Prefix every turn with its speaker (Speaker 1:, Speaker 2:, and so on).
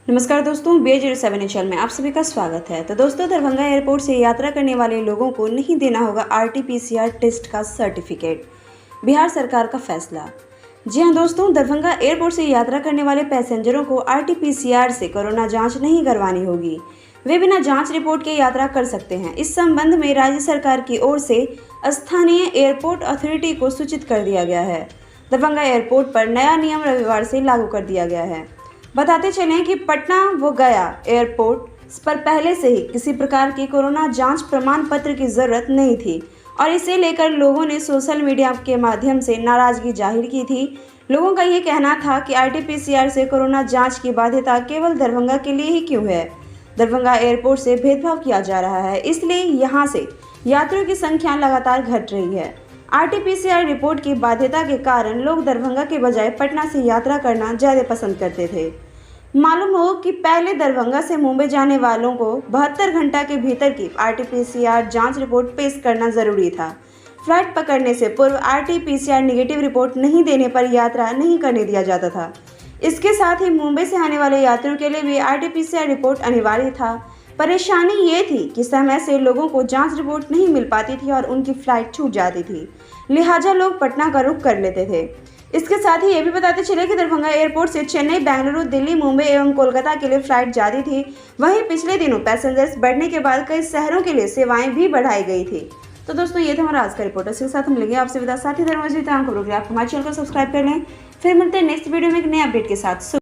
Speaker 1: नमस्कार दोस्तों, BA07 channel में आप सभी का स्वागत है। तो दोस्तों, दरभंगा एयरपोर्ट से यात्रा करने वाले लोगों को नहीं देना होगा RT-PCR टेस्ट का सर्टिफिकेट। बिहार सरकार का फैसला। जी हां दोस्तों, दरभंगा एयरपोर्ट से यात्रा करने वाले पैसेंजरों को RT-PCR से कोरोना जांच नहीं करवानी होगी। वे बिना जांच रिपोर्ट के यात्रा कर सकते हैं। इस संबंध में राज्य सरकार की ओर से स्थानीय एयरपोर्ट अथॉरिटी को सूचित कर दिया गया है। दरभंगा एयरपोर्ट पर नया नियम रविवार से लागू कर दिया गया है। बताते चलें कि पटना व गया एयरपोर्ट पर पहले से ही किसी प्रकार की कोरोना जांच प्रमाण पत्र की जरूरत नहीं थी और इसे लेकर लोगों ने सोशल मीडिया के माध्यम से नाराजगी जाहिर की थी। लोगों का ये कहना था कि RT-PCR से कोरोना जांच की बाध्यता केवल दरभंगा के लिए ही क्यों है। दरभंगा एयरपोर्ट से भेदभाव किया जा रहा है, इसलिए यहाँ से यात्रियों की संख्या लगातार घट रही है। RT-PCR रिपोर्ट की बाध्यता के कारण लोग दरभंगा के बजाय पटना से यात्रा करना ज़्यादा पसंद करते थे। मालूम हो कि पहले दरभंगा से मुंबई जाने वालों को 72 घंटा के भीतर की RT-PCR जांच रिपोर्ट पेश करना जरूरी था। फ्लाइट पकड़ने से पूर्व RT-PCR नेगेटिव रिपोर्ट नहीं देने पर यात्रा नहीं करने दिया जाता था। इसके साथ ही मुंबई से आने वाले यात्रियों के लिए भी RT-PCR रिपोर्ट अनिवार्य था। परेशानी ये थी कि समय से लोगों को जांच रिपोर्ट नहीं मिल पाती थी और उनकी फ्लाइट छूट जाती थी, लिहाजा लोग पटना का रुख कर लेते थे। इसके साथ ही ये भी बताते चले कि दरभंगा एयरपोर्ट से चेन्नई, बेंगलुरु, दिल्ली, मुंबई एवं कोलकाता के लिए फ्लाइट जाती थी। वहीं पिछले दिनों पैसेंजर्स बढ़ने के बाद कई शहरों के लिए सेवाएं भी बढ़ाई गई थी। तो दोस्तों, ये था हमारा आज का रिपोर्ट। इसके साथ हम मिलेंगे आपसे विदा। साथ ही खबरों के लिए आप हमारे चैनल को सब्सक्राइब कर लें। फिर मिलते हैं नेक्स्ट वीडियो में एक नए अपडेट के साथ।